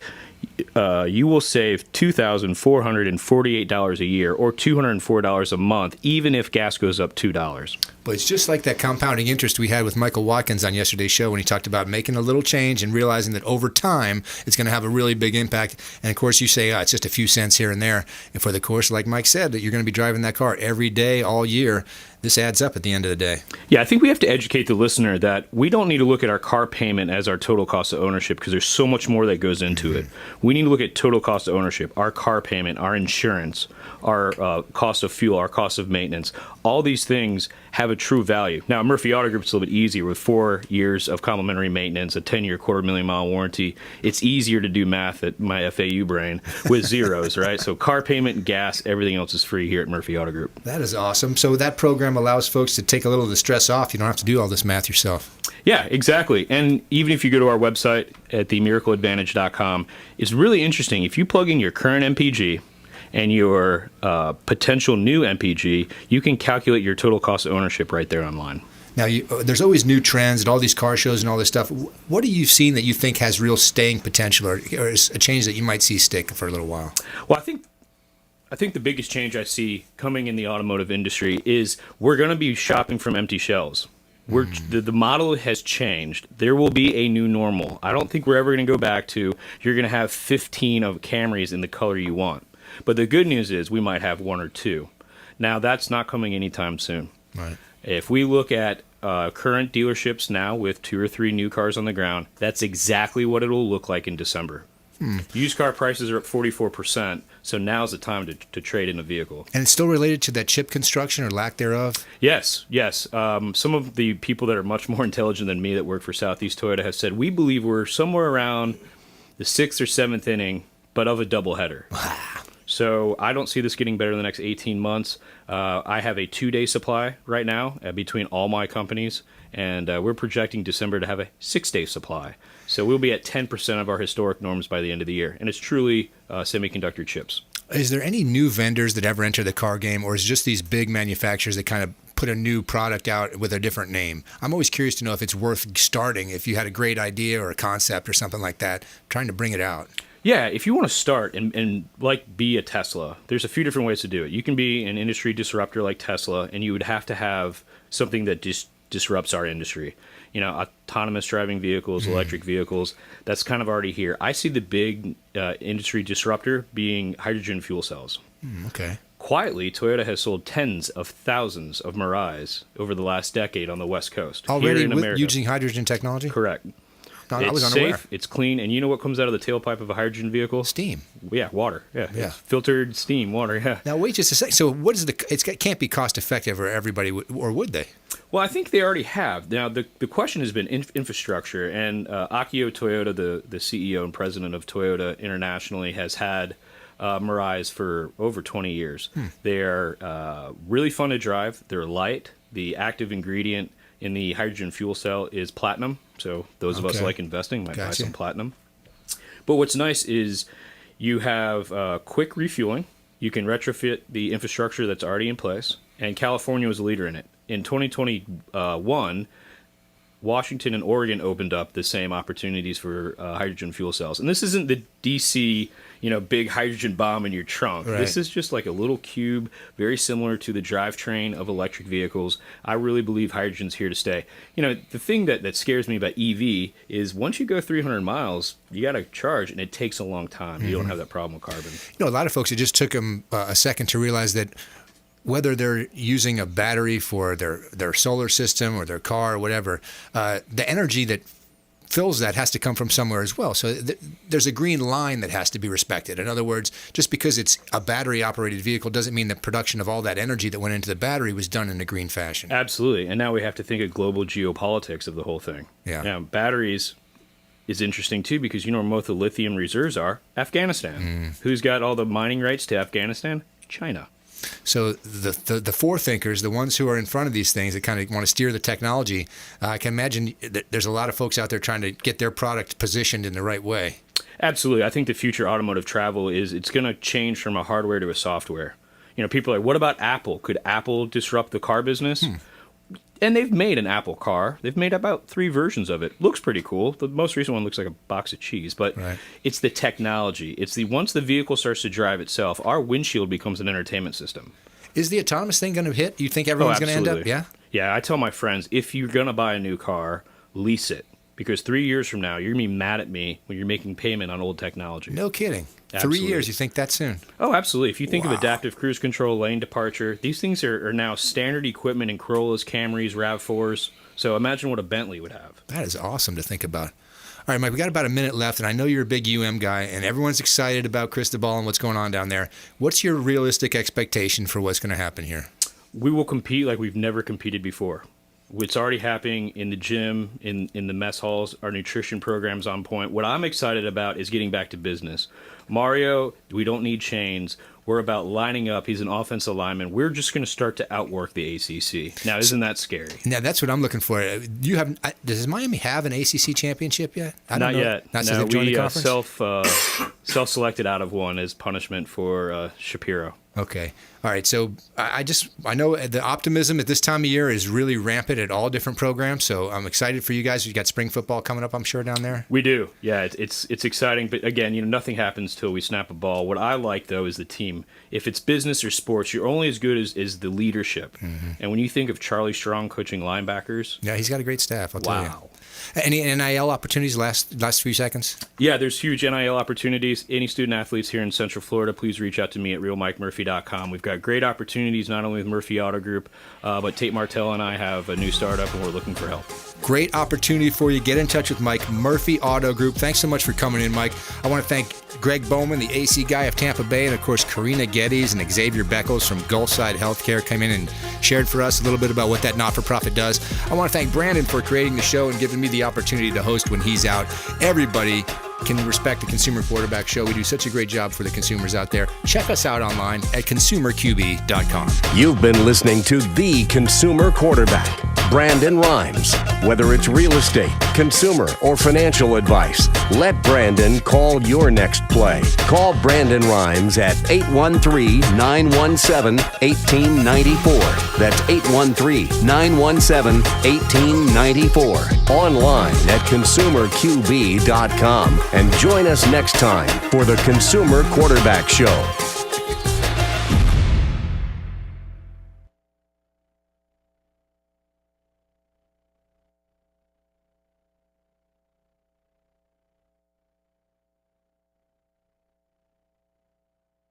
you will save $2,448 a year, or $204 a month, even if gas goes up $2. But it's just like that compounding interest we had with Michael Watkins on yesterday's show when he talked about making a little change and realizing that over time it's going to have a really big impact. And of course, you say it's just a few cents here and there. And for the course, like Mike said, that you're going to be driving that car every day, all year. this adds up at the end of the day. Yeah, I think we have to educate the listener that we don't need to look at our car payment as our total cost of ownership because there's so much more that goes into it. We need to look at total cost of ownership, our car payment, our insurance, our cost of fuel, our cost of maintenance. All these things have a true value. Now, Murphy Auto Group is a little bit easier with 4 years of complimentary maintenance, a 10-year, 250,000-mile warranty. It's easier to do math at my FAU brain with zeros, right? So car payment, gas, everything else is free here at Murphy Auto Group. That is awesome. So that program allows folks to take a little of the stress off. You don't have to do all this math yourself. Yeah, exactly. And even if you go to our website at themiracleadvantage.com, it's really interesting. If you plug in your current MPG and your potential new MPG, you can calculate your total cost of ownership right there online. Now, there's always new trends at all these car shows and all this stuff. What have you seen that you think has real staying potential or is a change that you might see stick for a little while? Well, I think the biggest change I see coming in the automotive industry is we're going to be shopping from empty shelves. The model has changed. There will be a new normal. I don't think we're ever going to go back to you're going to have 15 of Camrys in the color you want. But the good news is we might have 1 or 2. Now, that's not coming anytime soon. Right. If we look at current dealerships now with 2 or 3 new cars on the ground, that's exactly what it'll look like in December. Used car prices are up 44%, so now's the time to trade in a vehicle. And it's still related to that chip construction or lack thereof? Yes. Some of the people that are much more intelligent than me that work for Southeast Toyota have said we believe we're somewhere around the 6th or 7th inning, but of a doubleheader. So I don't see this getting better in the next 18 months. I have a 2-day supply right now between all my companies, and we're projecting December to have a 6-day supply. So we'll be at 10% of our historic norms by the end of the year, and it's truly semiconductor chips. Is there any new vendors that ever enter the car game, or is it just these big manufacturers that kind of put a new product out with a different name? I'm always curious to know if it's worth starting, if you had a great idea or a concept or something like that, trying to bring it out. Yeah, if you want to start and like be a Tesla, there's a few different ways to do it. You can be an industry disruptor like Tesla, and you would have to have something that disrupts our industry. You know, autonomous driving vehicles, electric vehicles, that's kind of already here. I see the big industry disruptor being hydrogen fuel cells. Okay. Quietly, Toyota has sold tens of thousands of Mirais over the last decade on the West Coast. Already here in America. using hydrogen technology? Correct. I was It's unaware. safe, it's clean, and you know what comes out of the tailpipe of a hydrogen vehicle? Steam. Yeah, water. Yeah. It's filtered steam, water, yeah. Now, wait just a second. So what is it can't be cost effective for everybody, or would they? Well, I think they already have. Now, the question has been infrastructure, and Akio Toyoda, the CEO and president of Toyota internationally, has had Mirais for over 20 years. They're really fun to drive. They're light. The active ingredient in the hydrogen fuel cell is platinum. So those of us like investing might buy some platinum. But what's nice is you have quick refueling. You can retrofit the infrastructure that's already in place. And California was a leader in it. In 2021, Washington and Oregon opened up the same opportunities for hydrogen fuel cells. And this isn't the DC, big hydrogen bomb in your trunk. Right. This is just like a little cube, very similar to the drivetrain of electric vehicles. I really believe hydrogen's here to stay. The thing that scares me about EV is once you go 300 miles, you got to charge, and it takes a long time. You don't have that problem with carbon. A lot of folks, it just took them a second to realize that whether they're using a battery for their solar system or their car or whatever, the energy that fills that has to come from somewhere as well. So there's a green line that has to be respected. In other words, just because it's a battery-operated vehicle doesn't mean the production of all that energy that went into the battery was done in a green fashion. Absolutely. And now we have to think of global geopolitics of the whole thing. Yeah. Now, batteries is interesting, too, because where most of the lithium reserves are? Afghanistan. Who's got all the mining rights to Afghanistan? China. So the forethinkers, the ones who are in front of these things that kind of want to steer the technology, I can imagine that there's a lot of folks out there trying to get their product positioned in the right way. Absolutely. I think the future automotive travel it's going to change from a hardware to a software. People are like, what about Apple? Could Apple disrupt the car business? And they've made an Apple car. They've made about 3 versions of it. Looks pretty cool. The most recent one looks like a box of cheese, but It's the technology. It's once the vehicle starts to drive itself, our windshield becomes an entertainment system. Is the autonomous thing going to hit? You think everyone's going to end up? Yeah. Yeah, I tell my friends, if you're going to buy a new car, lease it. Because 3 years from now, you're going to be mad at me when you're making payment on old technology. No kidding. 3 years, you think that's soon? Oh, absolutely. If you think Wow. of adaptive cruise control, lane departure, these things are now standard equipment in Corollas, Camrys, RAV4s. So imagine what a Bentley would have. That is awesome to think about. All right, Mike, we got about a minute left, and I know you're a big UM guy, and everyone's excited about Cristobal and what's going on down there. What's your realistic expectation for what's going to happen here? We will compete like we've never competed before. It's already happening in the gym, in the mess halls. Our nutrition program's on point. What I'm excited about is getting back to business. Mario, we don't need chains. We're about lining up. He's an offensive lineman. We're just going to start to outwork the ACC. Now, isn't that scary? Now, that's what I'm looking for. Does Miami have an ACC championship yet? Not yet. Not since No, they've joined we the conference? self-selected out of one as punishment for Shapiro. Okay. All right. So I know the optimism at this time of year is really rampant at all different programs. So I'm excited for you guys. You got spring football coming up, I'm sure, down there. We do. Yeah, it's exciting. But again, nothing happens till we snap a ball. What I like though is the team. If it's business or sports, you're only as good as the leadership. Mm-hmm. And when you think of Charlie Strong coaching linebackers, yeah, he's got a great staff. I'll tell you. Wow. Any NIL opportunities last few seconds? Yeah, there's huge NIL opportunities. Any student athletes here in Central Florida, please reach out to me at realmikemurphy.com. We've got great opportunities not only with Murphy Auto Group, but Tate Martell and I have a new startup, and we're looking for help. Great opportunity for you. Get in touch with Mike, Murphy Auto Group. Thanks so much for coming in, Mike. I want to thank Greg Bowman, the AC guy of Tampa Bay, and of course CARINA GETTYS and XAVIER BECKLES from Gulfside Healthcare came in and shared for us a little bit about what that not-for-profit does. I want to thank Brandon for creating the show and giving me the opportunity to host when he's out. Everybody can respect the Consumer Quarterback Show. We do such a great job for the consumers out there. Check us out online at consumerqb.com. You've been listening to The Consumer Quarterback, Brandon Rhymes. Whether it's real estate, consumer, or financial advice, let Brandon call your next play. Call Brandon Rhymes at 813-917-1894. That's 813-917-1894. Online at consumerqb.com. And join us next time for the Consumer Quarterback Show.